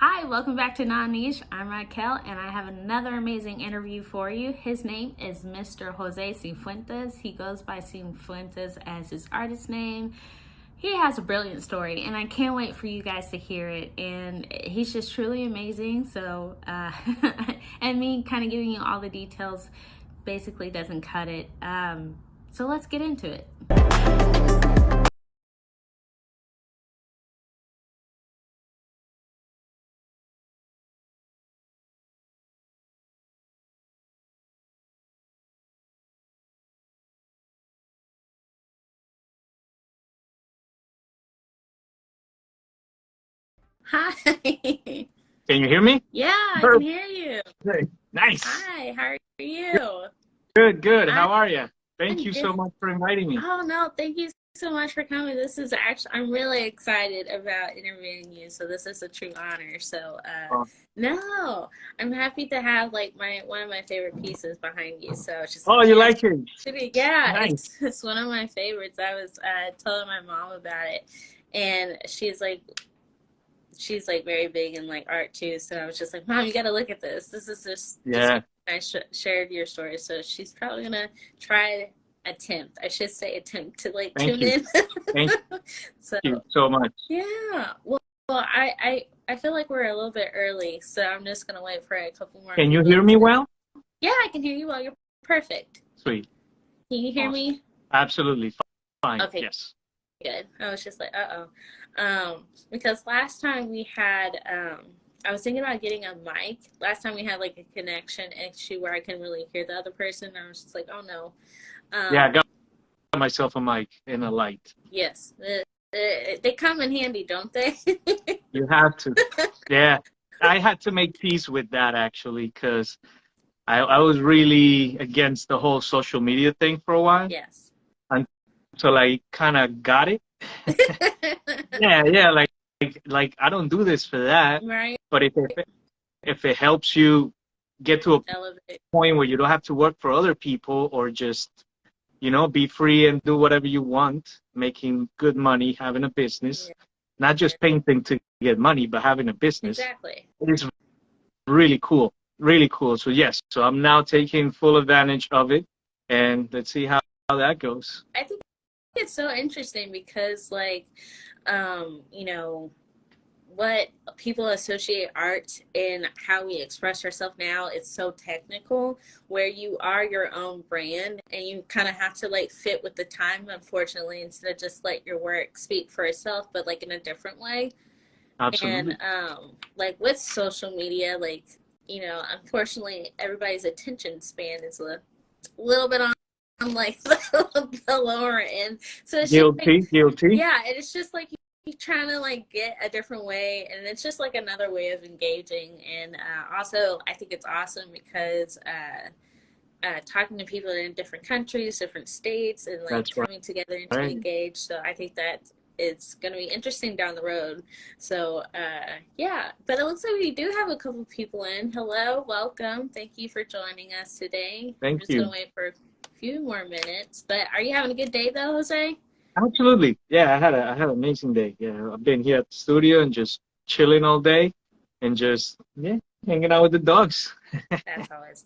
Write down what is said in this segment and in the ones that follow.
Hi, welcome back to Non-Niche. I'm Raquel, and I have another amazing interview for you. His name is Mr. Jose CIFUENTES. He goes by CIFUENTES as his artist name. He has a brilliant story, and I can't wait for you guys to hear it. And he's just truly amazing. So, and me kind of giving you all the details basically doesn't cut it. So let's get into it. Hi. Can you hear me? Yeah, I can hear you. Nice. Hi, how are you? Good. How are you? I'm Thank you so good. much for inviting me. Oh, no, thank you so much for coming. This is actually, I'm really excited about interviewing you. So this is a true honor. So, Oh, no, I'm happy to have like one of my favorite pieces behind you. So it's just like, oh, you yes, like it? yeah, Nice. it's one of my favorites. I was telling my mom about it, and she's like very big in like art too. So I was just like, Mom, you got to look at this. This is just Yeah. I shared your story. So she's probably gonna try attempt. I should say attempt to like Thank tune you. in. Thank So you so much. yeah. Well, I feel like we're a little bit early, so I'm just gonna wait for a couple more Can you people hear me to. well? Yeah, I can hear you well. You're perfect. Sweet. Can you hear Awesome. me? Absolutely fine. Okay, Yes. good. I was just like, because last time we had, I was thinking about getting a mic. Last time we had like a connection issue where I couldn't really hear the other person. I was just like, oh no. Yeah, I Um, got myself a mic and a light. yes, they come in handy, don't they? You have to. Yeah. I had to make peace with that actually because I was really against the whole social media thing for a while Yes. until I kind of got it. Yeah, like I don't do this for that. Right. But if it helps you get to a Elevate. point where you don't have to work for other people or just, be free and do whatever you want, making good money, having a business, Yeah, not just painting to get money, but having a business, exactly. it's really cool. Really cool. So yes, so I'm now taking full advantage of it and let's see how that goes. I think it's so interesting because like, you know, what people associate art and how we express ourselves now, it's so technical where you are your own brand and you kind of have to like fit with the time, unfortunately, instead of just let your work speak for itself, but like in a different way. And Absolutely. like with social media, like, unfortunately everybody's attention span is a little bit on like the lower end. So it's just like, Guilty. yeah, it's just like you trying to like get a different way, and it's just like another way of engaging. And also, I think it's awesome because talking to people in different countries, different states, and like That's coming together and to right. engage. So I think that it's going to be interesting down the road. So yeah, but it looks like we do have a couple people in. Hello, welcome. Thank you for joining us today. I'm Thank just going you. to wait for a few more minutes. But are you having a good day though, Jose? Absolutely. Yeah, I had an amazing day. Yeah, I've been here at the studio and just chilling all day and just hanging out with the dogs. That's always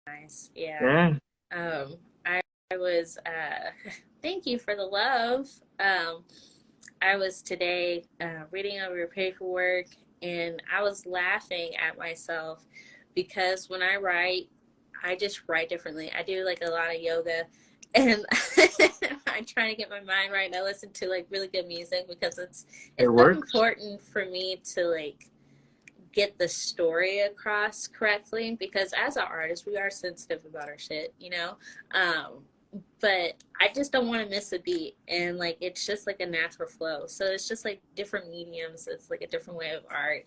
nice. Yeah. Yeah. I was thank you for the love. I was today reading over your paperwork, and I was laughing at myself because when I write, I just write differently. I do like a lot of yoga, and I'm trying to get my mind right, and I listen to like really good music because it's It so works. important for me to like get the story across correctly, because as an artist we are sensitive about our shit. But I just don't want to miss a beat, and like it's just like a natural flow. So it's just like different mediums, it's like a different way of art.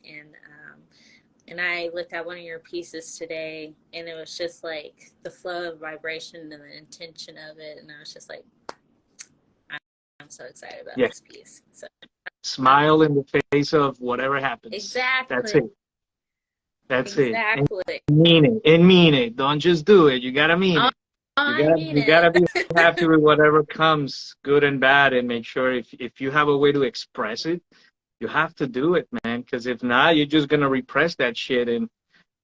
And I looked at one of your pieces today, and it was just like the flow of vibration and the intention of it, and I was just like, I'm so excited about Yeah. this piece. So Smile in the face of whatever happens. That's exactly. it. That's it. And Exactly. mean it. Don't just do it. You gotta mean Oh, it. You I gotta mean you gotta be happy it. with whatever comes, good and bad, and make sure if you have a way to express it, You have to do it, man, because if not, you're just gonna repress that shit, and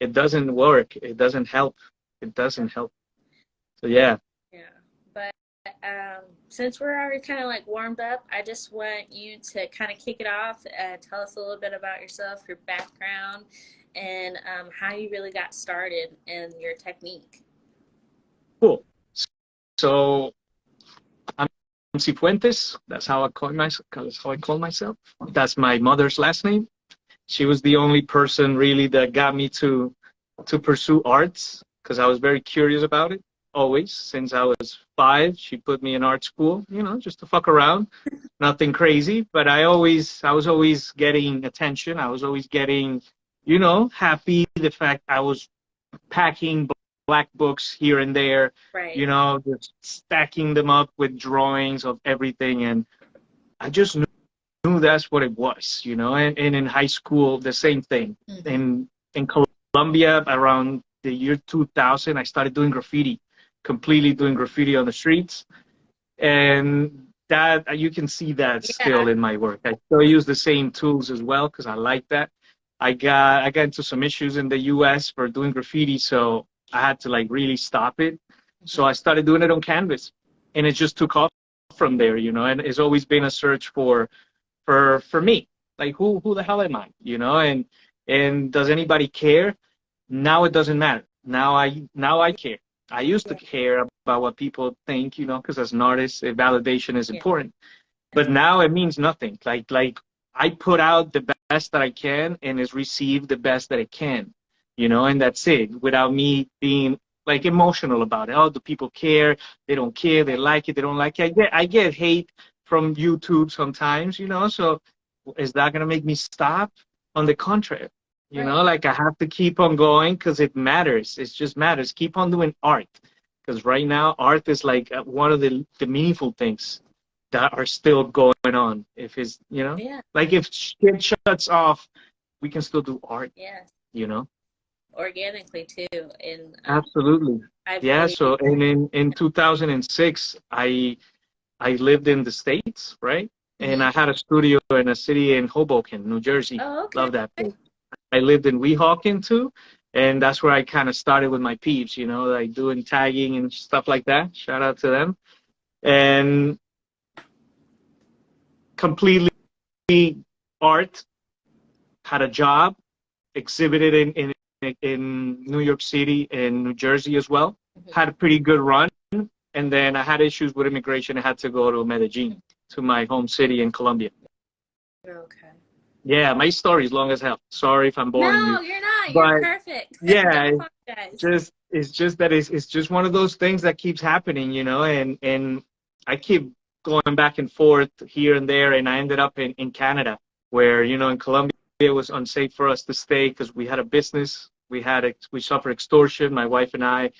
it doesn't work. It doesn't help. It doesn't help. So yeah. Yeah. But since we're already kind of like warmed up, I just want you to kind of kick it off. Tell us a little bit about yourself, your background, and how you really got started and your technique. Cool. So I'm CIFUENTES. That's how I call myself. That's how I call myself. That's my mother's last name. She was the only person really that got me to pursue arts, because I was very curious about it always. Since I was 5, she put me in art school, you know, just to fuck around. Nothing crazy, but I was always getting attention. I was always getting, you know, happy the fact I was packing black books here and there, Right. you know, just stacking them up with drawings of everything. And I just knew that's what it was, you know. And in high school, the same thing. Mm-hmm. In Colombia, around the year 2000, I started doing graffiti, completely doing graffiti on the streets. And that, you can see that still in my work. I still use the same tools as well, because I like that. I got into some issues in the US for doing graffiti, so I had to like really stop it. So I started doing it on canvas, and it just took off from there, you know. And it's always been a search for me, like who the hell am I, you know? And does anybody care? Now it doesn't matter. Now I care. I used to care about what people think, you know, because as an artist, validation is important. But now it means nothing. Like I put out the best that I can, and it's received the best that it can, you know, and that's it. Without me being like emotional about it. Oh, do people care? They don't care. They like it. They don't like it. I get hate from YouTube sometimes, you know. So is that gonna make me stop? On the contrary, you know, like I have to keep on going because it matters. It just matters. Keep on doing art, because right now art is like one of the meaningful things that are still going on. If it's, you know, like if shit shuts off, we can still do art. Yes. You know, organically too. And absolutely. Yeah. So and in 2006, I lived in the States, right? And I had a studio in a city in Hoboken, New Jersey. Oh, okay. Love that place. I lived in Weehawken too, and that's where I kind of started with my peeps, you know, like doing tagging and stuff like that. Shout out to them. And completely art, had a job, exhibited in New York City and New Jersey as well. Had a pretty good run. And then I had issues with immigration. I had to go to Medellin, to my home city in Colombia. Okay. Yeah, my story is long as hell. Sorry if I'm boring you. No, you're not. But you're perfect. yeah, it's just that it's just one of those things that keeps happening, you know, and I keep going back and forth here and there, and I ended up in Canada, where, you know, in Colombia it was unsafe for us to stay because we had a business, we suffered extortion, my wife and I,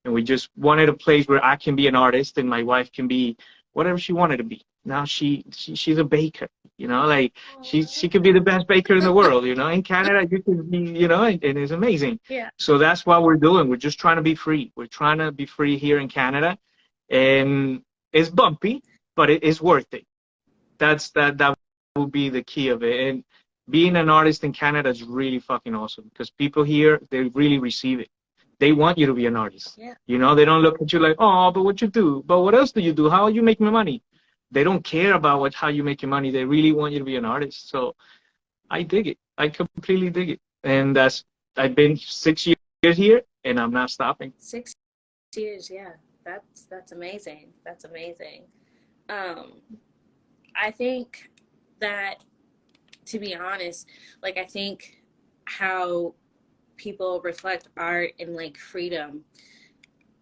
and we just wanted a place where I can be an artist and my wife can be whatever she wanted to be. Now she's a baker, you know, like she could be the best baker in the world, you know. In Canada, you can be, you know, and it's amazing. Yeah. So that's what we're doing. We're just trying to be free. We're trying to be free here in Canada, and it's bumpy, but it is worth it. That will be the key of it. And being an artist in Canada is really fucking awesome, because people here, they really receive it. They want you to be an artist. Yeah. You know, they don't look at you like, oh, but what you do? But what else do you do? How are you making money? They don't care about how you make your money. They really want you to be an artist. So I dig it. I completely dig it. And I've been 6 years here, and I'm not stopping. 6 years, yeah. That's amazing. That's amazing. I think that, to be honest, like, I think how people reflect art and like freedom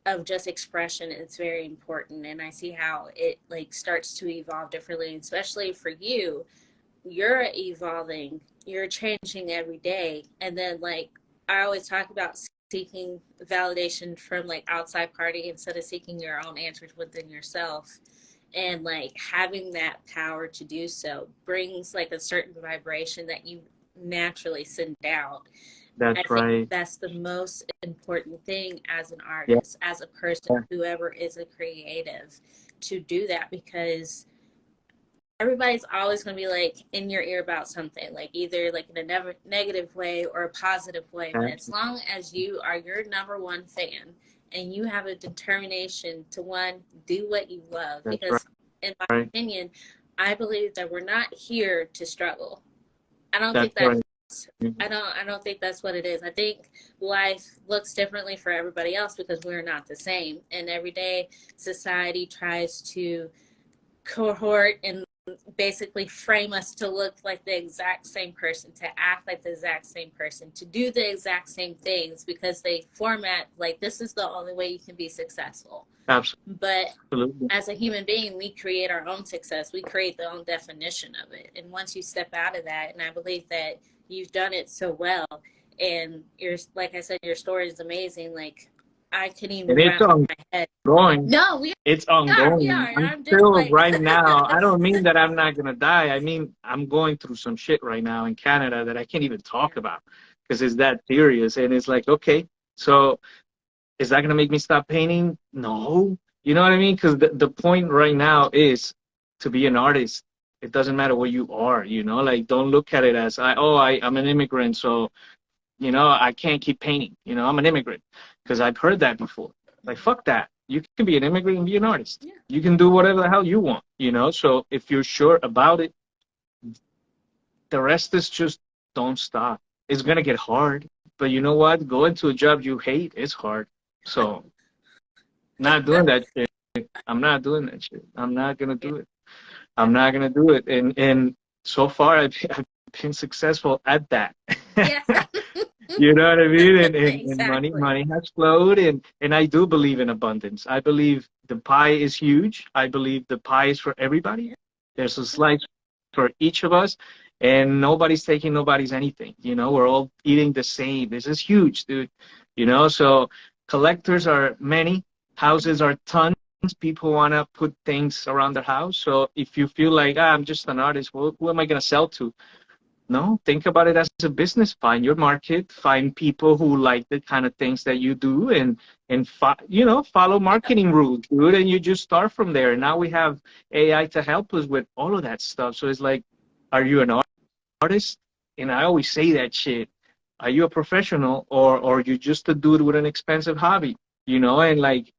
of just expression is very important, and I see how it like starts to evolve differently, especially for you. You're evolving, you're changing every day, and then like I always talk about seeking validation from like outside party instead of seeking your own answers within yourself, and like having that power to do so brings like a certain vibration that you naturally send out. That's right. That's the most important thing as an artist, as a person, whoever is a creative, to do that, because everybody's always going to be like in your ear about something, like either like in a negative way or a positive way. But as long as you are your number one fan and you have a determination to, one, do what you love, That's because right. in my opinion, I believe that we're not here to struggle. I don't That's think that right. I don't think that's what it is. I think life looks differently for everybody else because we're not the same. And every day society tries to cohort and basically frame us to look like the exact same person, to act like the exact same person, to do the exact same things, because they format like this is the only way you can be successful. Absolutely. But as a human being, we create our own success. We create the own definition of it. And once you step out of that, and I believe that you've done it so well, and you're, like I said, your story is amazing. Like, I couldn't even wrap my head. No, it's ongoing. We are. I'm still like, right now. I don't mean that I'm not gonna die. I mean, I'm going through some shit right now in Canada that I can't even talk about because it's that serious. And it's like, okay, so is that gonna make me stop painting? No. You know what I mean? Because the point right now is to be an artist. It doesn't matter where you are. You know, like, don't look at it as I'm an immigrant, so you know, I can't keep painting. You know, I'm an immigrant, because I've heard that before. Like, fuck that. You can be an immigrant and be an artist. Yeah. You can do whatever the hell you want, you know? So if you're sure about it, the rest is just don't stop. It's going to get hard. But you know what? Going to a job you hate is hard. So not doing that shit. I'm not doing that shit. I'm not going to do it. I'm not going to do it. And so far, I've been successful at that. Yeah. You know what I mean? And Exactly. money has flowed, and I do believe in abundance. I believe the pie is huge. I believe the pie is for everybody. There's a slice for each of us, and nobody's taking nobody's anything. You know, we're all eating the same. This is huge, dude. You know, so collectors are many, houses are tons. People want to put things around their house. So if you feel like, I'm just an artist, well, who am I going to sell to? No, think about it as a business. Find your market, find people who like the kind of things that you do, and you know, follow marketing rules, dude, and you just start from there. Now we have AI to help us with all of that stuff. So it's like, are you an artist? And I always say that shit. Are you a professional, or you just a dude with an expensive hobby? You know, and like,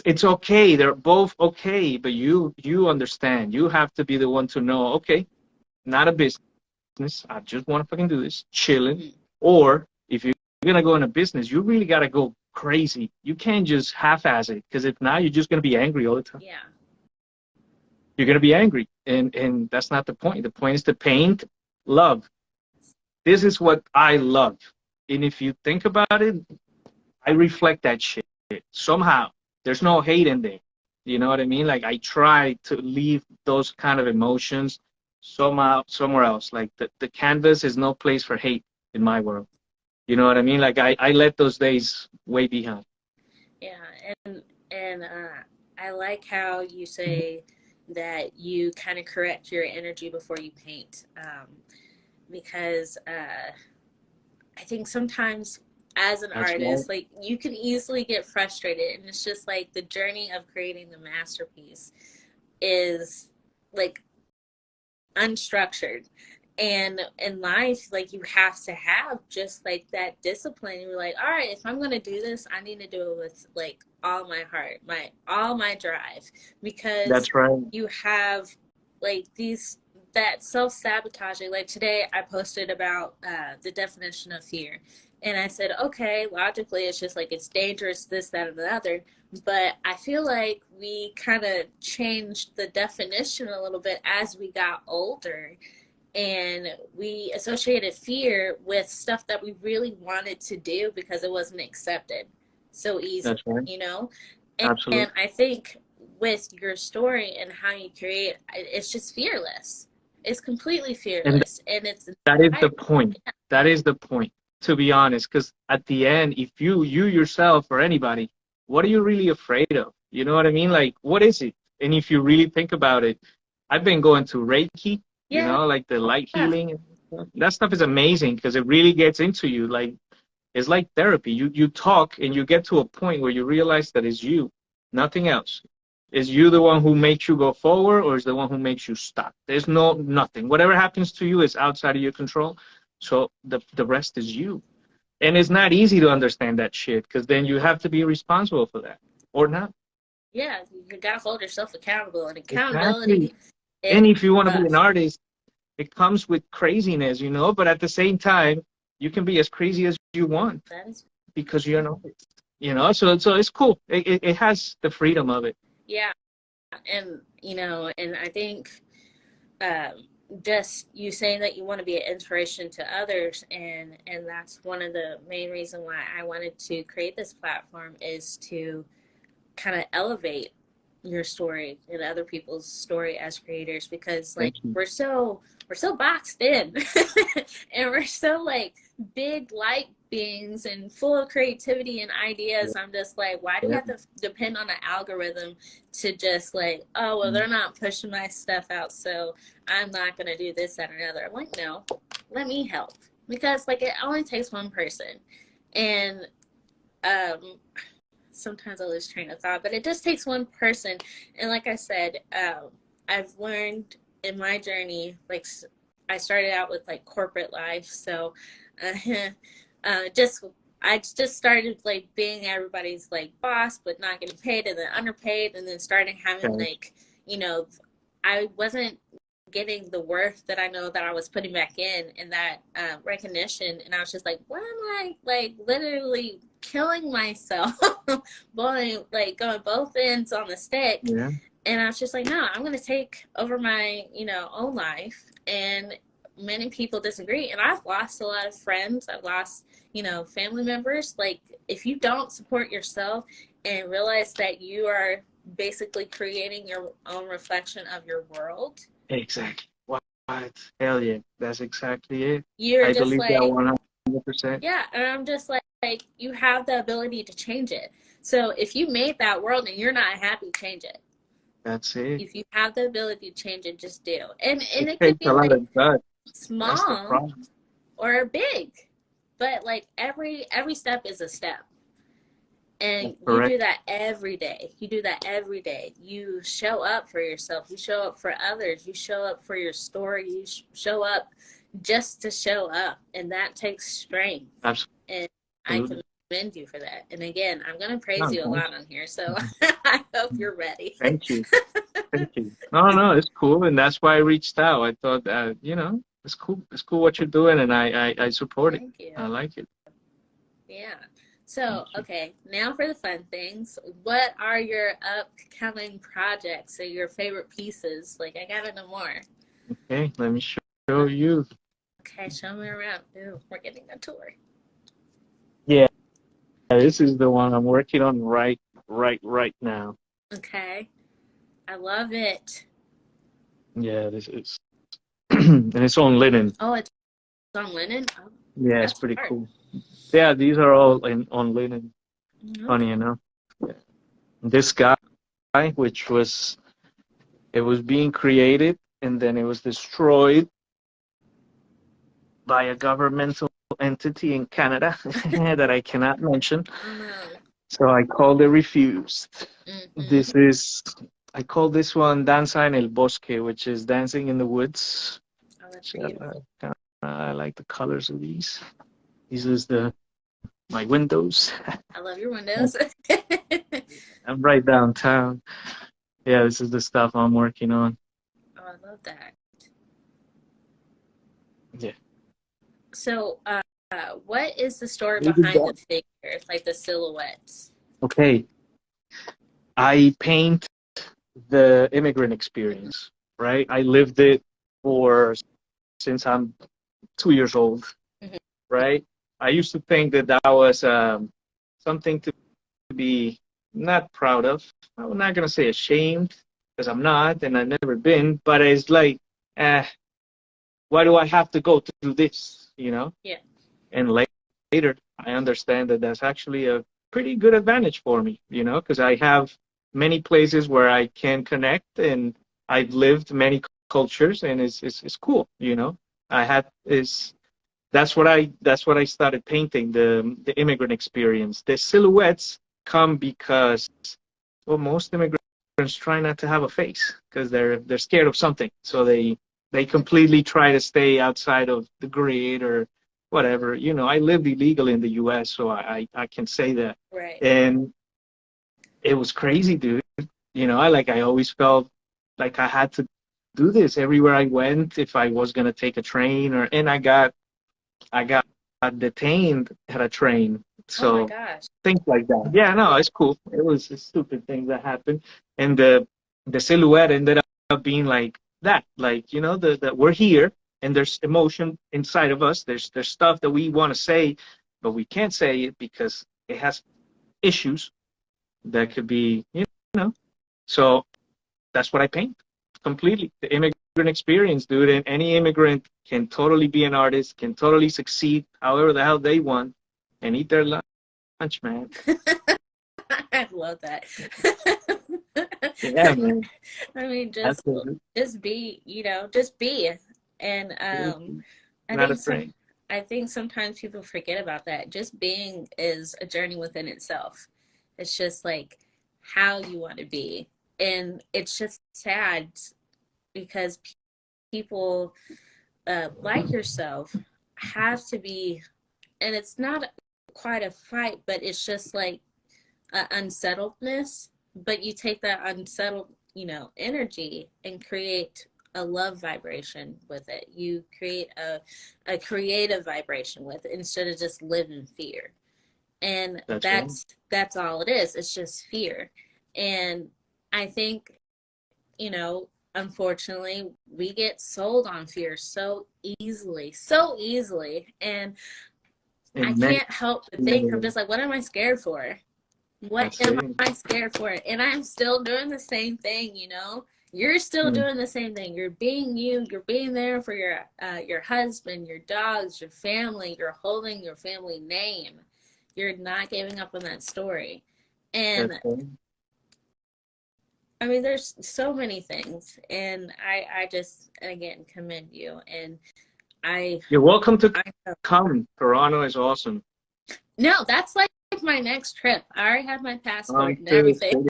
it's okay. They're both okay, but you understand. You have to be the one to know, okay, not a business. I just want to fucking do this, chilling. Mm-hmm. Or if you're gonna go in a business, you really gotta go crazy. You can't just half-ass it, because if not, you're just gonna be angry all the time. Yeah. You're gonna be angry, and that's not the point. The point is to paint love. This is what I love, and if you think about it, I reflect that shit somehow. There's no hate in there. You know what I mean? Like, I try to leave those kind of emotions somehow somewhere else. Like, the canvas is no place for hate in my world. You know what I mean? Like, I let those days way behind. Yeah, and I like how you say that you kind of correct your energy before you paint, because I think sometimes as an artist, like, you can easily get frustrated, and it's just like the journey of creating the masterpiece is like unstructured. And in life, like, you have to have just like that discipline. You're like, all right, if I'm going to do this, I need to do it with like all my heart, all my drive, because that's right. You have like that self-sabotaging. Like, today I posted about the definition of fear, and I said, okay, logically it's just like, it's dangerous, this, that, and the other. But I feel like we kind of changed the definition a little bit as we got older, and we associated fear with stuff that we really wanted to do because it wasn't accepted so easily. That's right. You know? Absolutely. And I think with your story and how you create, it's just fearless. It's completely fearless. And that is the point. Yeah. That is the point, to be honest, because at the end, if you yourself or anybody, what are you really afraid of? You know what I mean? Like, what is it? And if you really think about it, I've been going to Reiki, you know, like the light healing. That stuff is amazing because it really gets into you. Like, it's like therapy. You talk and you get to a point where you realize that it's you, nothing else. Is you the one who makes you go forward, or is the one who makes you stop? There's nothing. Whatever happens to you is outside of your control. So the rest is you. And it's not easy to understand that shit, because then you have to be responsible for that, or not. Yeah, you gotta hold yourself accountable, and accountability. Exactly. And if you want to be an artist, it comes with craziness, you know. But at the same time, you can be as crazy as you want because you're an artist, you know. So it's cool. It has the freedom of it. Yeah, and you know, and I think just you saying that you want to be an inspiration to others, and that's one of the main reasons why I wanted to create this platform, is to kind of elevate your story and other people's story as creators, because like we're so boxed in and we're so like big light beings and full of creativity and ideas. I'm just like, why do you have to depend on an algorithm to just like, oh well, they're not pushing my stuff out, so I'm not gonna do this, that, or another. I'm like, no, let me help, because like it only takes one person. And sometimes I lose train of thought, but it just takes one person. And like I said, I've learned in my journey, like I started out with like corporate life, so I just started like being everybody's like boss, but not getting paid, and then underpaid, and then starting having like, you know, I wasn't getting the worth that I know that I was putting back in, and that recognition, and I was just like, why am I like literally killing myself going both ends on the stick? And I was just like, no, I'm going to take over my, you know, own life. And many people disagree, and I've lost a lot of friends, I've lost, you know, family members. Like, if you don't support yourself and realize that you are basically creating your own reflection of your world. Exactly. What? Hell yeah, that's exactly it. I believe like, that 100%. Yeah, and I'm just like, you have the ability to change it. So if you made that world and you're not happy, change it. That's it. If you have the ability to change it, just do. And it takes could be a lot of guts. small or big, but like every step is a step. And you do that every day. You do that every day. You show up for yourself. You show up for others. You show up for your story. You show up just to show up. And that takes strength. Absolutely. And I commend you for that. And again, I'm going to praise you a lot on here. So I hope you're ready. Thank you. Thank you. No, it's cool. And that's why I reached out. I thought that, you know, it's cool. It's cool what you're doing. And I support it. Thank you. I like it. Yeah. So, okay, now for the fun things. What are your upcoming projects or your favorite pieces? Like, I gotta know more. Okay, let me show you. Okay, show me around. Ooh, we're getting a tour. Yeah, this is the one I'm working on right now. Okay, I love it. Yeah, this is, and it's on linen. Oh, it's on linen? Oh, yeah, it's pretty cool. Yeah, these are all on linen. Funny enough. Yeah. This guy, which was being created and then it was destroyed by a governmental entity in Canada that I cannot mention. So I called it refused. I call this one Danza en el Bosque, which is dancing in the woods. Oh, that's beautiful. I like the colors of these. These is my windows. I love your windows. I'm right downtown. Yeah, this is the stuff I'm working on. Oh, I love that. Yeah. So, what is the story behind the figures, like the silhouettes? Okay. I paint the immigrant experience, right? I lived it since I'm 2 years old, right? I used to think that was something to be not proud of. I'm not going to say ashamed, because I'm not, and I've never been, but it's like, why do I have to go through this, you know? Yeah. And later, I understand that that's actually a pretty good advantage for me, you know, because I have many places where I can connect, and I've lived many cultures, and it's cool, you know. That's what I started painting, the immigrant experience. The silhouettes come because, well, most immigrant try not to have a face because they're scared of something. So they completely try to stay outside of the grid or whatever. You know, I lived illegal in the U.S., so I can say that. Right. And it was crazy, dude. You know, I always felt like I had to do this everywhere I went if I was gonna take a train and I got detained at a train. Oh my So gosh. things like that. Yeah, no, it's cool. It was a stupid thing that happened. And the silhouette ended up being like that. Like, you know, the we're here and there's emotion inside of us. There's stuff that we want to say, but we can't say it because it has issues that could be, you know. So that's what I paint completely. The immigrant experience, dude. And any immigrant can totally be an artist, can totally succeed however the hell they want and eat their lunch, man. I love that. Yeah, man. I mean, Absolutely. just be, you know, just be. And Not afraid. I think sometimes people forget about that. Just being is a journey within itself. It's just like how you want to be. And it's just sad because people like yourself have to be, and it's not quite a fight, but it's just like unsettledness. But you take that unsettled, you know, energy and create a love vibration with it. You create a creative vibration with it instead of just live in fear. And that's all it is. It's just fear. And I think, you know, unfortunately, we get sold on fear so easily. And I can't help but think, I'm just like, what am I scared for? What am I scared for? And I'm still doing the same thing, you know? You're still doing the same thing. You're being you. You're being there for your husband, your dogs, your family. You're holding your family name. You're not giving up on that story. And I mean, there's so many things. And I just, again, commend you. And You're welcome to come. Toronto is awesome. No, that's like my next trip. I already have my passport and everything.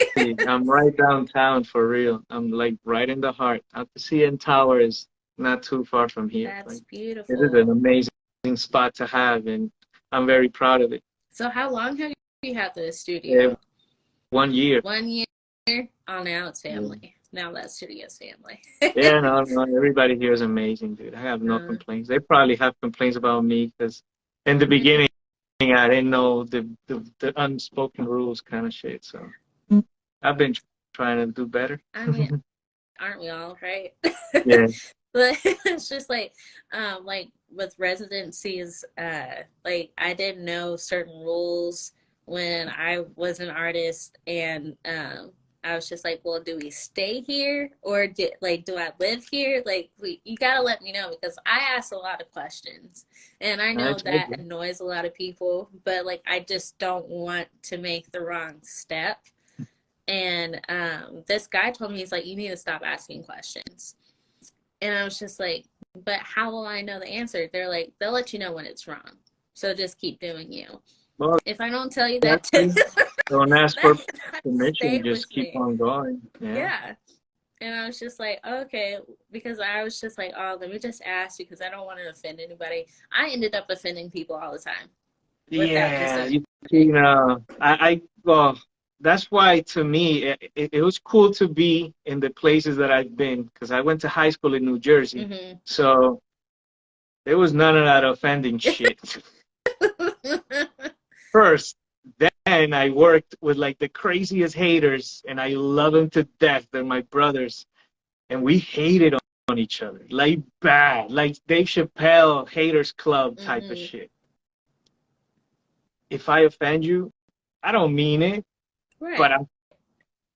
I'm right downtown for real. I'm like right in the heart. Out the CN Tower is not too far from here. That's like, beautiful. It is an amazing spot to have, and I'm very proud of it. So how long have you had the studio? 1 year. 1 year? Oh, now it's family. Now that studio's family. Yeah, no, everybody here is amazing, dude. I have no complaints. They probably have complaints about me because in the beginning, I didn't know the unspoken rules kind of shit. So I've been trying to do better. I mean, aren't we all, right? Yeah. But it's just like with residencies, like I didn't know certain rules when I was an artist, and I was just like, well, do we stay here or do I live here? Like, you gotta let me know because I ask a lot of questions, and I know that annoys a lot of people, but like I just don't want to make the wrong step. And this guy told me, he's like, you need to stop asking questions. And I was just like, but how will I know the answer? They're like, they'll let you know when it's wrong. So just keep doing you. Well, if I don't tell you that, don't ask for permission, just keep on going. Yeah. And I was just like, okay, because I was just like, oh, let me just ask because I don't want to offend anybody. I ended up offending people all the time. Yeah, you know, well, that's why to me it was cool to be in the places that I've been because I went to high school in New Jersey, so there was none of that offending shit. First, then I worked with like the craziest haters, and I love them to death. They're my brothers, and we hated on each other like bad, like Dave Chappelle haters club type of shit. If I offend you, I don't mean it, but I'm,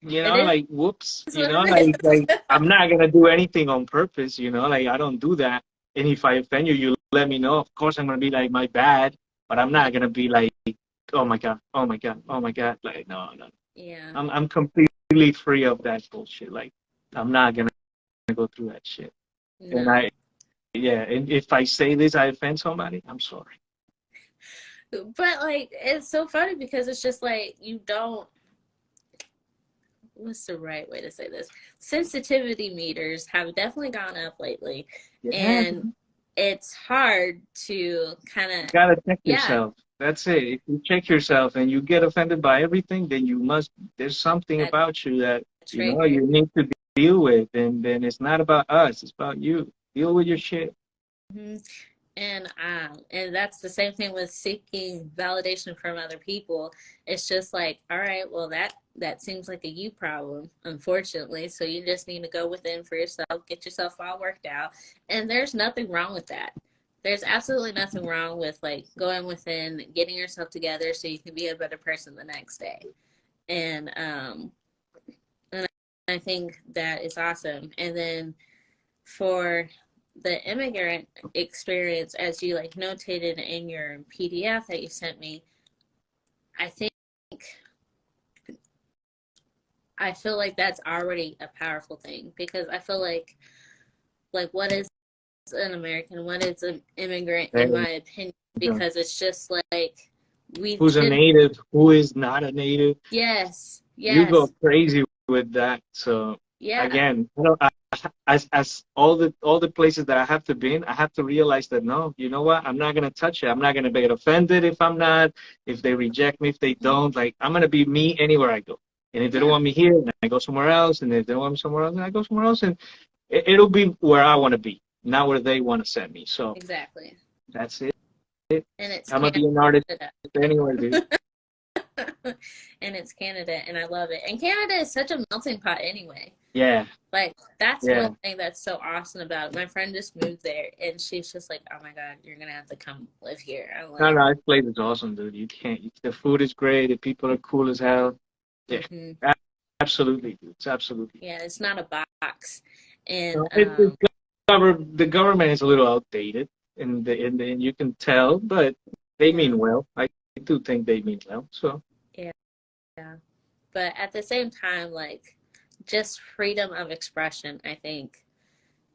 you know, like whoops, you know, like I'm not gonna do anything on purpose, you know, like I don't do that. And if I offend you, you let me know. Of course, I'm gonna be like my bad, but I'm not gonna be like, oh my god, oh my god, oh my god. Like no. Yeah. I'm completely free of that bullshit. Like I'm not gonna go through that shit. No. And and if I say this, I offend somebody, I'm sorry. But like it's so funny because it's just like you don't. what's the right way to say this? Sensitivity meters have definitely gone up lately. Yeah. And it's hard to kind of, You gotta check yeah, yourself. That's it. If you check yourself and you get offended by everything, then there's something that about you that, you know, trigger. you need to deal with. And then it's not about us, it's about you. Deal with your shit. Mhm. And that's the same thing with seeking validation from other people. It's just like, all right, well, that seems like a you problem, unfortunately. So you just need to go within for yourself, get yourself all worked out. And there's nothing wrong with that. There's absolutely nothing wrong with like going within, getting yourself together so you can be a better person the next day. And I think that is awesome. And then for the immigrant experience, as you like notated in your PDF that you sent me, I feel like that's already a powerful thing, because I feel like what is an American, what is an immigrant, in my opinion, because it's just like who's a native, who is not a native. Yes, You go yes, crazy with that. So yeah, again, as all the places that I have to be in, I have to realize that no, you know what? I'm not gonna touch it. I'm not gonna get offended if they reject me, if they don't. Like, I'm gonna be me anywhere I go. And if they don't want me here, then I go somewhere else. And if they don't want me somewhere else, then I go somewhere else. And it'll be where I want to be, not where they want to send me. So exactly. that's it. And it's I'm gonna be an artist anywhere, dude. And it's Canada, and I love it. And Canada is such a melting pot anyway. Yeah. Like, that's one thing that's so awesome about it. My friend just moved there, and she's just like, oh my God, you're going to have to come live here. I'm like, No, this place is awesome, dude. You can't. The food is great. The people are cool as hell. Yeah, absolutely, dude. It's absolutely. Yeah, it's not a box. And the government is a little outdated, and you can tell, but they mean well. I do think they mean well. So yeah. But at the same time, like, just freedom of expression, I think,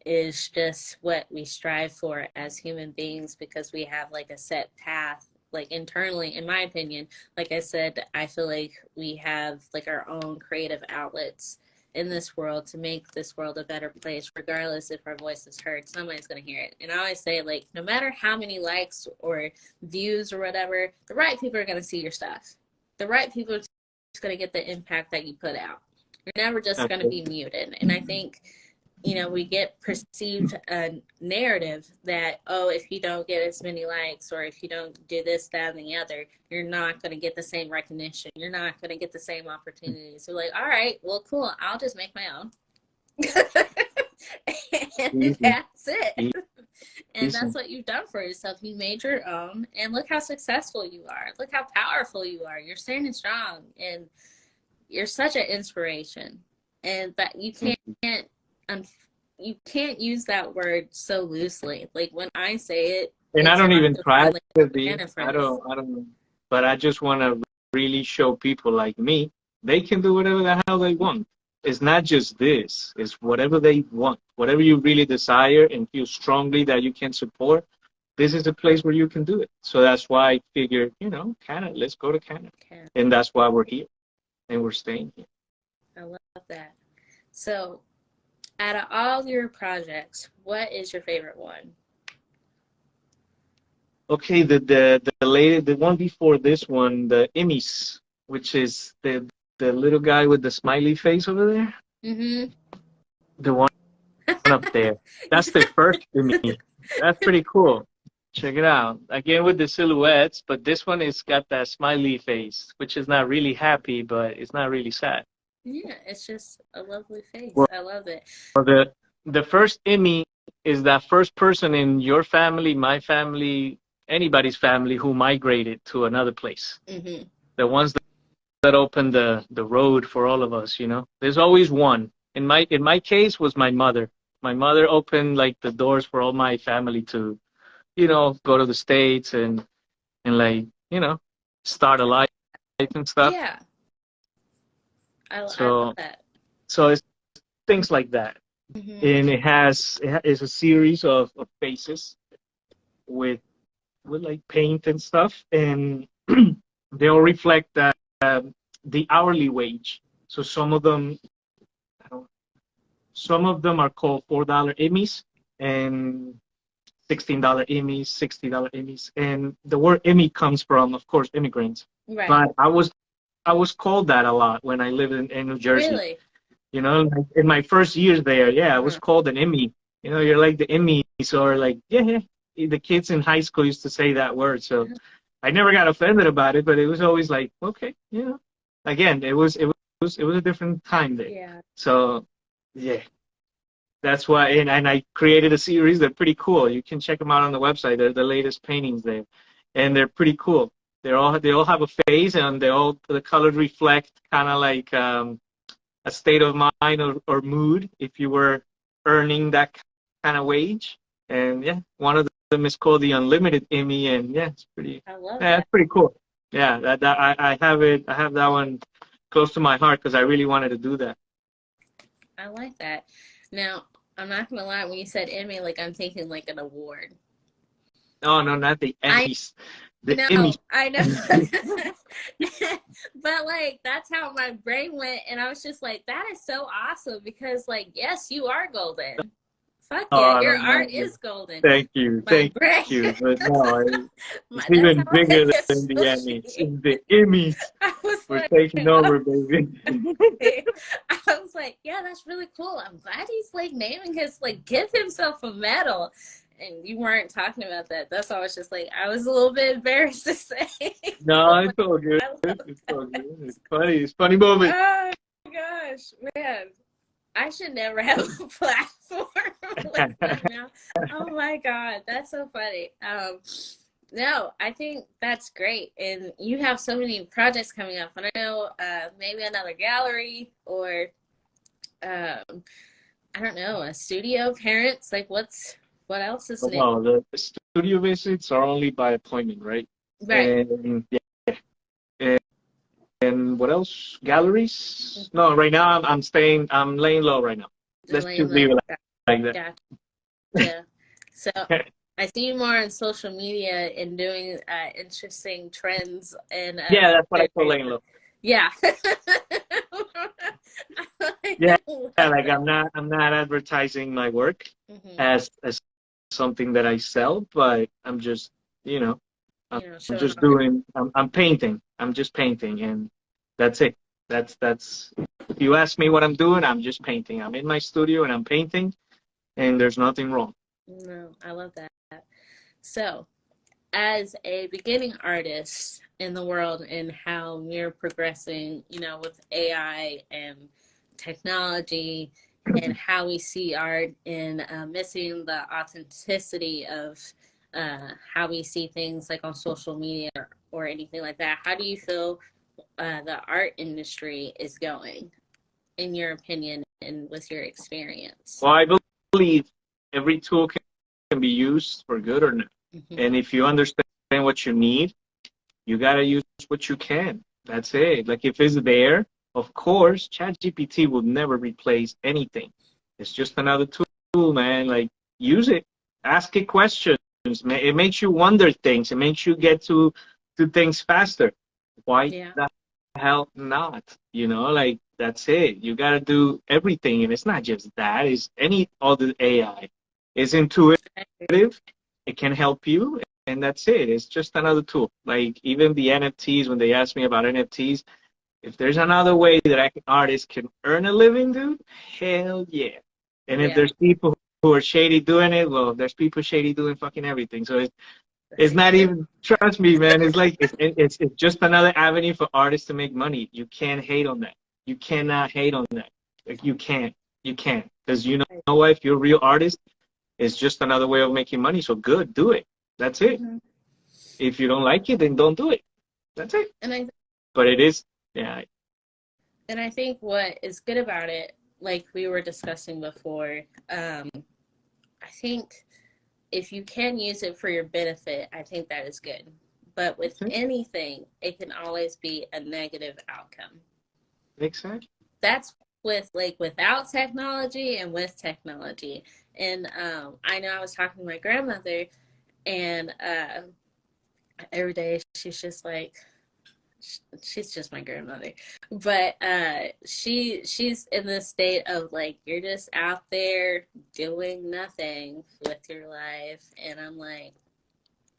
is just what we strive for as human beings, because we have like a set path, like internally, in my opinion. Like I said, I feel like we have like our own creative outlets in this world to make this world a better place. Regardless if our voice is heard, somebody's going to hear it. And I always say, like, no matter how many likes or views or whatever, the right people are going to see your stuff. The right people are just going to get the impact that you put out. You're never just going to be muted. And I think, you know, we get perceived a narrative that, oh, if you don't get as many likes, or if you don't do this, that, and the other, you're not going to get the same recognition. You're not going to get the same opportunities. So like, all right, well, cool. I'll just make my own. And that's it. And that's what you've done for yourself. You made your own, and look how successful you are. Look how powerful you are. You're standing strong, and you're such an inspiration. And that you can't use that word so loosely. Like, when I say it, and I don't even try to be. I don't. But I just want to really show people like me, they can do whatever the hell they want. It's not just this. It's whatever they want. Whatever you really desire and feel strongly that you can support, this is a place where you can do it. So that's why I figured, you know, Canada, let's go to Canada. And that's why we're here. And we're staying here. I love that. So, out of all your projects, what is your favorite one? Okay, the one before this one, the Emmys, which is the little guy with the smiley face over there. Mm-hmm. The one up there. That's the first Emmy. That's pretty cool. Check it out. Again with the silhouettes, but this one is got that smiley face, which is not really happy, but it's not really sad. Yeah, it's just a lovely face. I love it. The first Emmy is that first person in your family, my family, anybody's family who migrated to another place. Mm-hmm. The ones that opened the road for all of us, you know. There's always one. In my case was my mother. My mother opened like the doors for all my family to, you know, go to the States and like, you know, start a life and stuff. Yeah. I love that. So it's things like that. Mm-hmm. And it's a series of faces with like paint and stuff, and they all reflect that the hourly wage So some of them are called $4 Emmys and $16 Emmys, $60 Emmys. And the word Emmy comes from, of course, immigrants. Right. But I was called that a lot when I lived in New Jersey. Really? You know, in my first years there, yeah, I was called an Emmy. You know, you're like the Emmys, or like, yeah, the kids in high school used to say that word. So I never got offended about it, but it was always like, okay, you know, again, it was a different time there. Yeah. So, yeah, that's why, and I created a series. They're pretty cool. You can check them out on the website. They're the latest paintings there, and they're pretty cool. They all have a face, and the colors reflect kind of like a state of mind or mood if you were earning that kind of wage. And yeah, one of them is called the Unlimited Emmy, and yeah, it's pretty. I love Yeah, that. it's pretty cool. Yeah, I have it. I have that one close to my heart because I really wanted to do that. I like that. Now, I'm not gonna lie, when you said Emmy, like I'm thinking like an award. No, not the Emmys. The Emmys. I know. But like that's how my brain went, and I was just like, that is so awesome because like, yes, you are golden. Fuck yeah, your art is golden. Thank you. Thank you. But no, it's even bigger than the Emmys. It's the Emmys. We're taking over, baby. I was like, yeah, that's really cool. I'm glad he's like naming his, like, give himself a medal. And you weren't talking about that. That's why I was just like, I was a little bit embarrassed to say. No, it's all good. It's all good. It's funny. It's funny moment. Oh my gosh, man. I should never have a platform like that now. Oh my God, that's so funny. No, I think that's great. And you have so many projects coming up. I don't know, maybe another gallery or, I don't know, a studio, parents. Like what else is new? Well, the studio visits are only by appointment, right? Right. And yeah. And what else? Galleries? No, right now I'm laying low right now. Let's just leave it like that. Gotcha. Yeah. So I see you more on social media and doing interesting trends and yeah, that's what I call laying low. Yeah. Yeah, like I'm not advertising my work as something that I sell, but I'm just, I'm just doing, I'm painting. I'm just painting, and that's it. That's if you ask me what I'm doing, I'm just painting. I'm in my studio and I'm painting, and there's nothing wrong. No, I love that. So, as a beginning artist in the world and how we're progressing, with AI and technology and how we see art and missing the authenticity of how we see things like on social media or anything like that. How do you feel the art industry is going, in your opinion and with your experience? Well, I believe every tool can be used for good or not. And if you understand what you need, you got to use what you can. That's it. Like if it's there, of course, ChatGPT will never replace anything. It's just another tool, man. Like use it. Ask it questions. It makes you wonder things. It makes you get to things faster. Why the hell not? Like that's it. You got to do everything. And it's not just that. It's any other AI. It's intuitive. It can help you. And that's it. It's just another tool. Like even the NFTs, when they ask me about NFTs, if there's another way that artists can earn a living, dude, hell yeah. And if there's people who are shady doing it, well, there's people shady doing fucking everything. So it's not even, trust me, man. It's like, it's just another avenue for artists to make money. You can't hate on that. You cannot hate on that. Like you can't. Because you know what? If you're a real artist, it's just another way of making money. So good, do it. That's it. If you don't like it, then don't do it. That's it. But it is, yeah. And I think what is good about it, like we were discussing before, I think if you can use it for your benefit, I think that is good. But with anything, it can always be a negative outcome. Exactly. That's without technology and with technology. And I know I was talking to my grandmother, and every day she's just like, she's just my grandmother, but she's in this state of like, you're just out there doing nothing with your life, and I'm like,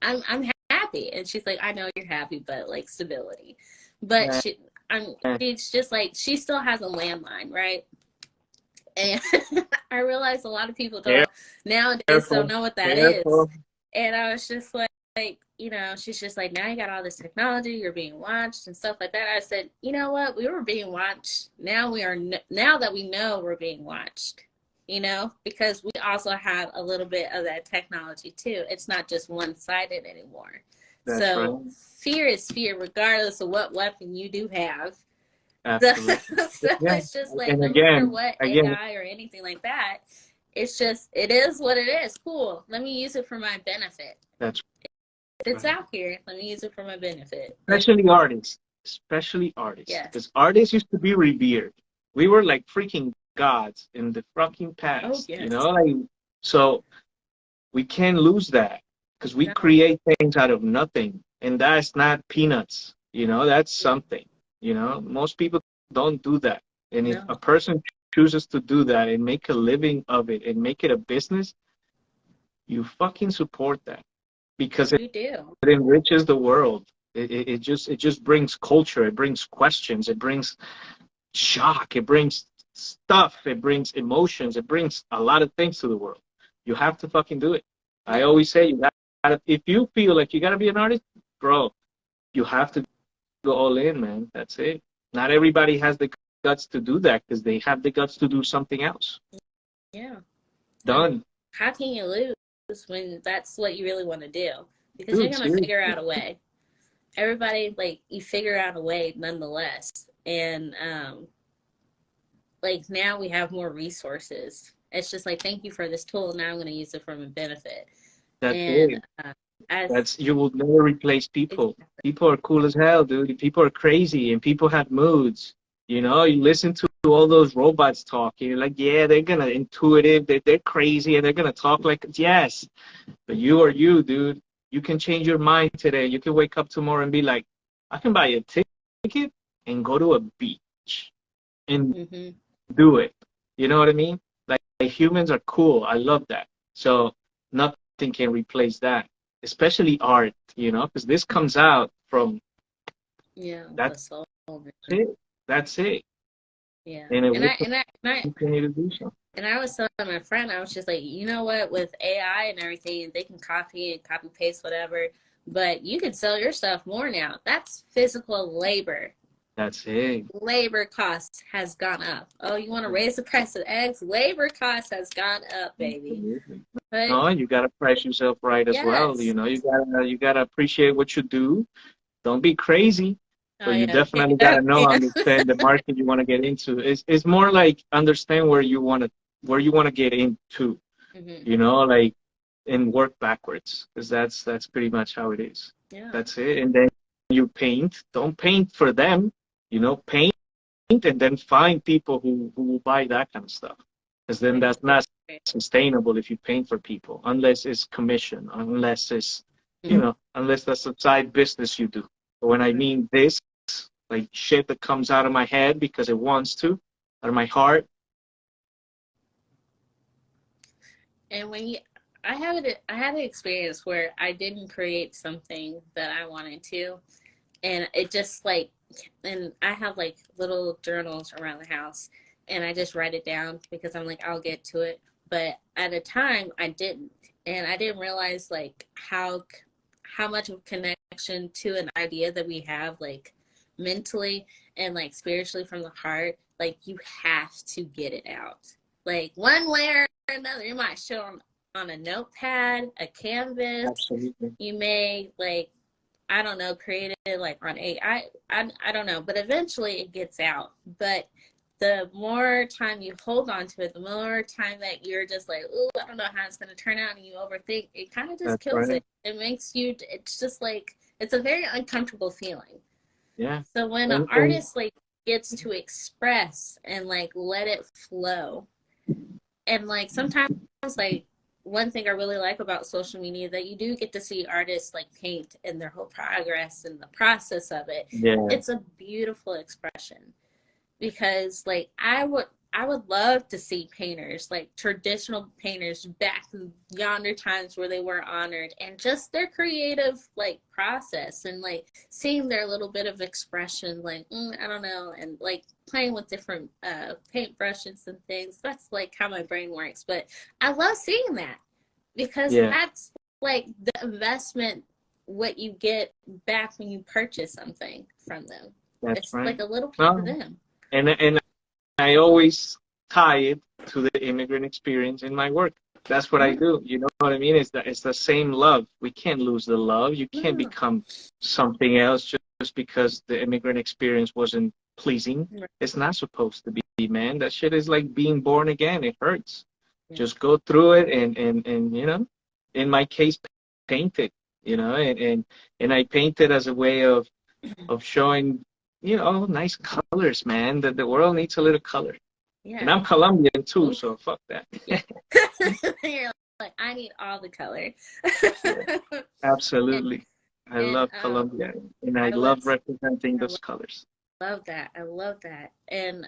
I'm happy, and she's like, I know you're happy, but like stability. But she's just like, she still has a landline, right? And I realize a lot of people don't nowadays don't know what that is. And I was just like, you know, she's just like, now you got all this technology, you're being watched and stuff like that. I said, you know what? We were being watched. Now now that we know we're being watched, you know, because we also have a little bit of that technology too. It's not just one-sided anymore. So fear is fear, regardless of what weapon you do have. Absolutely. So it's just like, no matter what AI or anything like that, it's just, it is what it is. Cool. Let me use it for my benefit. That's it's out here. Let me use it for my benefit. Especially artists. Yes. Because artists used to be revered. We were like freaking gods in the fucking past. Oh, yes. You know, like, so we can't lose that, because we create things out of nothing, and that's not peanuts. You know, that's something. You know, most people don't do that. And if a person chooses to do that and make a living of it and make it a business, you fucking support that, because it enriches the world. It just brings culture. It brings questions. It brings shock. It brings stuff. It brings emotions. It brings a lot of things to the world. You have to fucking do it. I always say, you gotta, if you feel like you gotta be an artist, bro, you have to go all in, man. That's it. Not everybody has the guts to do that, because they have the guts to do something else. Yeah. Done. How can you lose when that's what you really want to do? Because you're going to figure out a way. Everybody, like, you figure out a way nonetheless. And, like, now we have more resources. It's just like, thank you for this tool. Now I'm going to use it for my benefit. That's it. You will never replace people. Exactly. People are cool as hell, dude. People are crazy, and people have moods. You know, you listen to all those robots talk, and you're like, yeah, they're gonna intuitive, they're crazy, and they're gonna talk like, yes. But you are you, dude. You can change your mind today. You can wake up tomorrow and be like, I can buy a ticket and go to a beach and do it. You know what I mean? Like, humans are cool. I love that. So nothing can replace that, especially art, you know, because this comes out from that's it. That's it. Yeah. And I was telling my friend, I was just like, you know what, with AI and everything, they can copy paste whatever, but you can sell your stuff more now. That's physical labor. That's it. Labor costs has gone up. Oh, you want to raise the price of eggs? Labor cost has gone up, baby. But, no, you gotta price yourself right as well. You know, you gotta appreciate what you do. Don't be crazy. But you definitely gotta know, understand the market you want to get into. It's more like understand where you want to get into. You know, like, and work backwards, because that's pretty much how it is. Yeah. That's it. And then you paint. Don't paint for them. You know, paint and then find people who will buy that kind of stuff. Because then that's not sustainable if you paint for people, unless it's commission, unless it's, you know, unless that's a side business you do. But when I mean this, like shit that comes out of my head because it wants to, out of my heart. And when I had an experience where I didn't create something that I wanted to, and it just like, and I have like little journals around the house, and I just write it down because I'm like, I'll get to it. But at a time I didn't, and I didn't realize like how much of connection to an idea that we have, like mentally and like spiritually from the heart. Like, you have to get it out, like one way or another. You might show them on a notepad, a canvas. Absolutely. You may, like, I don't know, create it like on AI. I don't know, but eventually it gets out. But the more time you hold on to it, the more time that you're just like, ooh, I don't know how it's going to turn out, and you overthink, it kind of just kills it. It makes you, it's just like, it's a very uncomfortable feeling. Yeah. So when an artist like gets to express and like let it flow, and like sometimes like one thing I really like about social media that you do get to see artists like paint and their whole progress and the process of it. Yeah. It's a beautiful expression, because like I would love to see painters, like traditional painters back yonder times where they were honored, and just their creative like process and like seeing their little bit of expression, like I don't know, and like playing with different paint brushes and things. That's like how my brain works. But I love seeing that, because that's like the investment, what you get back when you purchase something from them. It's like a little piece of them. And I always tie it to the immigrant experience in my work. That's what I do. You know what I mean? It's the same love. We can't lose the love. You can't become something else just because the immigrant experience wasn't pleasing. It's not supposed to be, man. That shit is like being born again. It hurts. Just go through it and you know, in my case, paint it, you know, and I paint it as a way of showing, you know, nice colors, man. That the world needs a little color. Yeah. And I'm Colombian too, so fuck that. You're like, I need all the color. Absolutely. I love Colombia, and I love representing those colors. Love that. I love that. And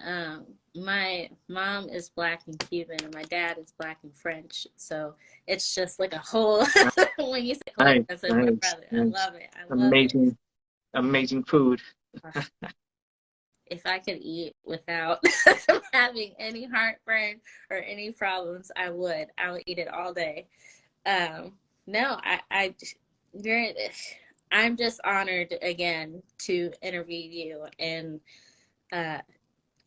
my mom is Black and Cuban, and my dad is Black and French. So it's just like a whole, when you say Colombia, I said, my brother. I love it. I love it. Amazing food. If I could eat without having any heartburn or any problems, I would. I would eat it all day. No, I'm just honored again to interview you and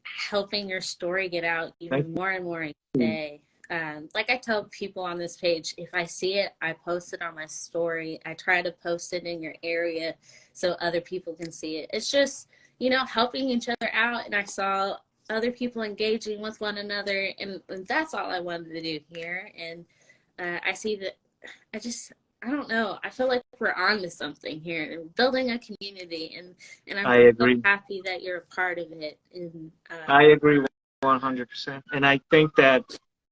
helping your story get out even more and more each day. Like I tell people on this page, if I see it, I post it on my story. I try to post it in your area so other people can see it. It's just, you know, helping each other out. And I saw other people engaging with one another, and that's all I wanted to do here. And I see that I don't know, I feel like we're on to something here and building a community, and I'm so happy that you're a part of it. And I agree 100%. And I think that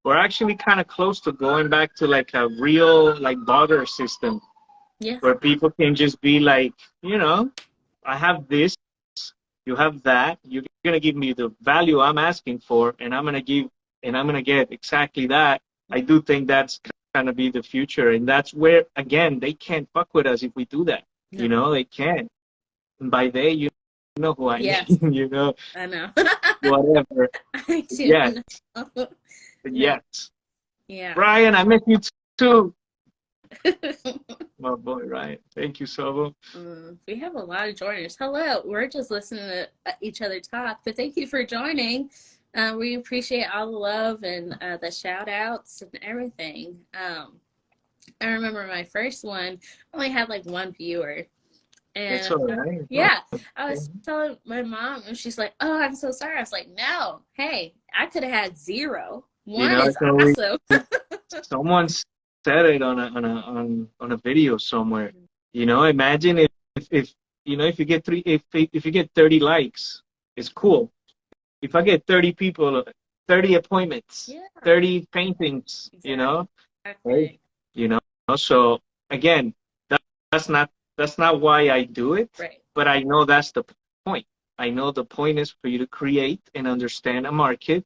we're actually kind of close to going back to like a real like barter system, where people can just be like, you know, I have this, you have that, you're gonna give me the value I'm asking for, and I'm gonna get exactly that. I do think that's gonna be the future, and that's where, again, they can't fuck with us if we do that. You know, they can't. And by they, you know who I mean. You know, I know. Whatever. I do. Yes. Yeah. Ryan, I miss you too. My boy Ryan, thank you so much. We have a lot of joiners. Hello, we're just listening to each other talk, but thank you for joining. We appreciate all the love and the shout outs and everything. I remember my first one only had like one viewer. And it's all right. I was telling my mom, and she's like, "Oh, I'm so sorry." I was like, "No, hey, I could have had 0. One is awesome." Someone said it on a video somewhere. You know, imagine if you know, if you get if you get 30 likes, it's cool. If I get 30 people, 30 appointments, 30 paintings, you know, right? You know, so again, that's not why I do it, but I know that's the point. I know the point is for you to create and understand a market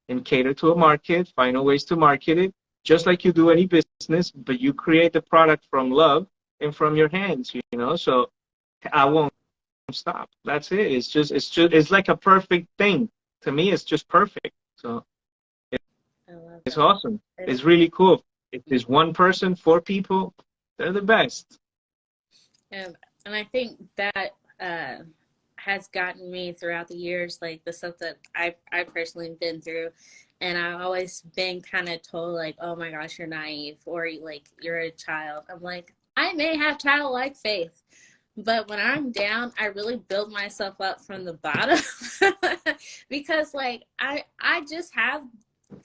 and cater to a market, find ways to market it, just like you do any business, but you create the product from love and from your hands, you know, so I won't stop. That's it. It's like a perfect thing. To me, it's just perfect. So it's awesome. It's really cool. If there's one person, 4 people, they're the best. And I think that has gotten me throughout the years, like the stuff that I personally been through. And I've always been kind of told like, oh my gosh, you're naive, or like you're a child. I'm like, I may have childlike faith, but when I'm down, I really build myself up from the bottom because like I just have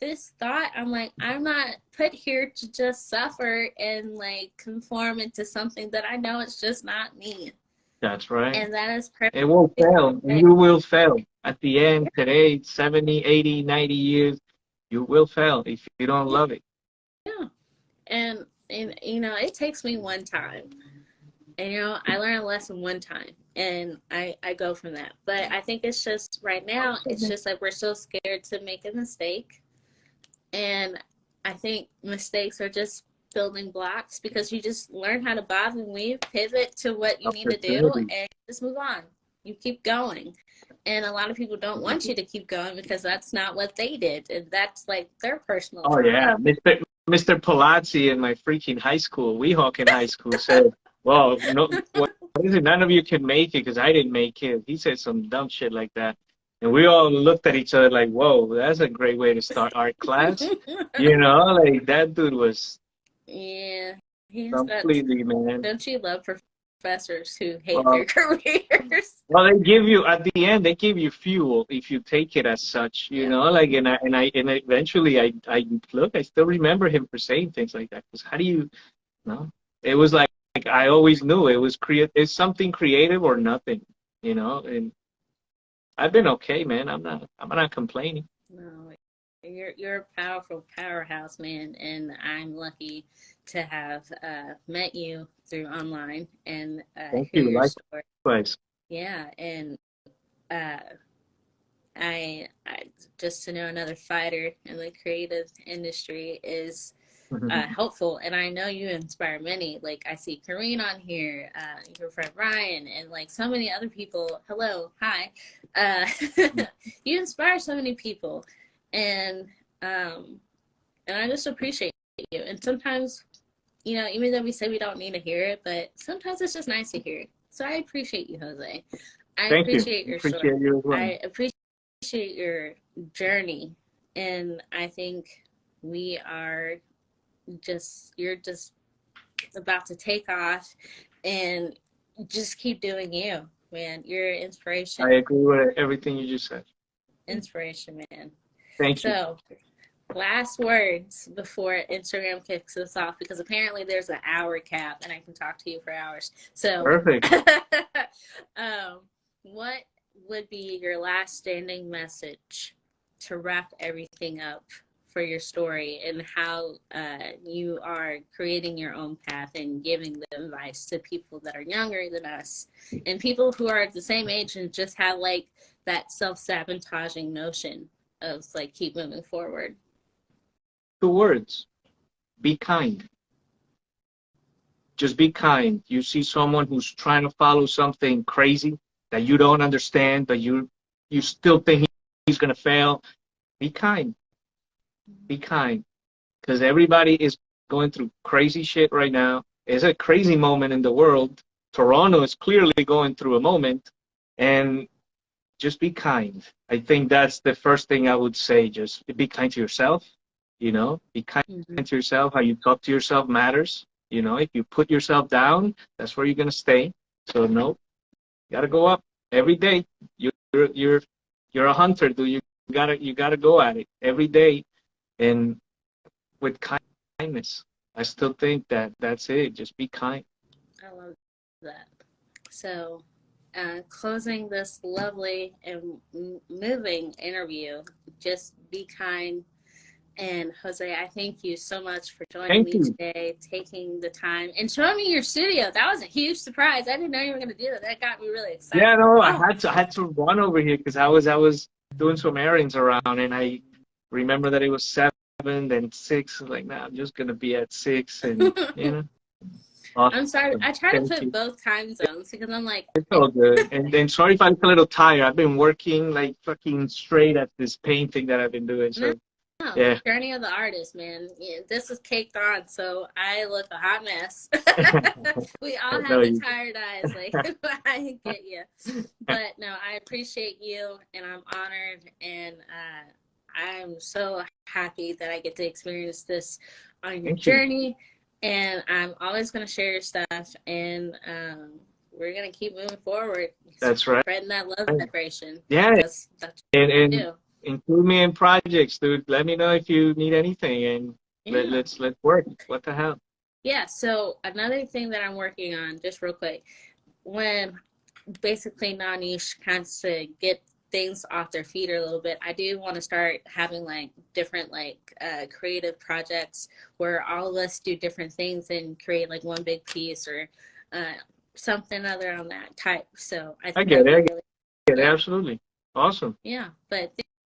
this thought. I'm like, I'm not put here to just suffer and like conform into something that I know it's just not me. That's right. And that is perfect. It will fail. You will fail. At the end, today, 70, 80, 90 years, you will fail if you don't love it. Yeah. And you know, it takes me one time. And, you know, I learn a lesson one time and I go from that. But I think it's just right now, it's just like we're so scared to make a mistake. And I think mistakes are just building blocks because you just learn how to bob and weave, pivot to what you need to do, and just move on. You keep going. And a lot of people don't want you to keep going because that's not what they did. And that's like their personal trauma. Yeah. Mr. Palazzi in my freaking high school, Weehawken High School, said, well, no, what is it? None of you can make it because I didn't make it. He said some dumb shit like that. And we all looked at each other like, whoa, that's a great way to start art class. You know, like that dude was completely, man. Don't you love professors who hate their careers? Well, they give you, at the end, they give you fuel if you take it as such, you know, like, and eventually I still remember him for saying things like that. Because how do you know? It was like I always knew it was it's something creative or nothing, you know, and I've been okay, man. I'm not complaining. No, you're a powerful powerhouse, man, and I'm lucky to have met you through online and hear your story. Likewise. Yeah, and I just to know another fighter in the creative industry is helpful, and I know you inspire many. Like I see Kareen on here, your friend Ryan, and like so many other people. Hello, hi. You inspire so many people, and I just appreciate you. And sometimes, you know, even though we say we don't need to hear it, but sometimes it's just nice to hear it. So I appreciate you, Jose. I appreciate your story. You as well. I appreciate your journey, and I think you're just about to take off, and just keep doing you, man. You're inspiration. I agree with everything you just said. Inspiration, man. Thank you. So, last words before Instagram kicks us off, because apparently there's an hour cap and I can talk to you for hours. So perfect. What would be your last standing message to wrap everything up for your story and how you are creating your own path and giving the advice to people that are younger than us and people who are at the same age and just have like that self-sabotaging notion of like keep moving forward? 2 words: be kind. Just be kind. You see someone who's trying to follow something crazy that you don't understand, but you still think he's going to fail. Be kind. Be kind. Because everybody is going through crazy shit right now. It's a crazy moment in the world. Toronto is clearly going through a moment. And just be kind. I think that's the first thing I would say. Just be kind to yourself. You know, be kind to yourself. How you talk to yourself matters. You know, if you put yourself down, that's where you're gonna stay. So no, you gotta go up every day. You're a hunter, dude. You gotta go at it every day, and with kindness. I still think that's it. Just be kind. I love that. So, closing this lovely and moving interview, just be kind. And Jose, I thank you so much for joining me today, taking the time and showing me your studio. That was a huge surprise. I didn't know you were going to do that. That got me really excited. Yeah, no, I had to run over here because I was doing some errands around, and I remember that it was 7, then 6. Like, nah, I'm just going to be at 6, and you know. Awesome. I'm sorry. I try to put both time zones because I'm like. It's all good. And then sorry if I'm a little tired. I've been working like fucking straight at this painting that I've been doing. So. No, yeah. Journey of the artist, man. Yeah, this is caked on, so I look a hot mess. We all have the tired eyes, like I get you. But no, I appreciate you, and I'm honored, and I'm so happy that I get to experience this on your journey. And I'm always going to share your stuff, and we're going to keep moving forward. That's right. Spreading that love vibration. Yeah. That's what we do. Include me in projects, dude. Let me know if you need anything, and let's work. What the hell? Yeah. So another thing that I'm working on, just real quick, when basically Nanish has to get things off their feet a little bit, I do want to start having like different like creative projects where all of us do different things and create like one big piece or something other on that type. So I think get it. I really, get it. Absolutely. Awesome. yeah, but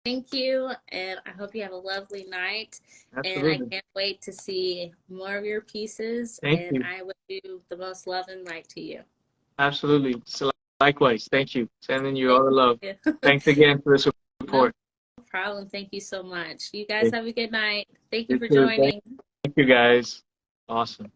thank you, and I hope you have a lovely night. Absolutely. And I can't wait to see more of your pieces. Thank and you. I wish you the most love and light to you. Absolutely. So likewise. Thank you. Sending you all the love. You. Thanks again for the support. No problem. Thank you so much. You guys have a good night. Thank you for too. joining. Thank you, guys. Awesome.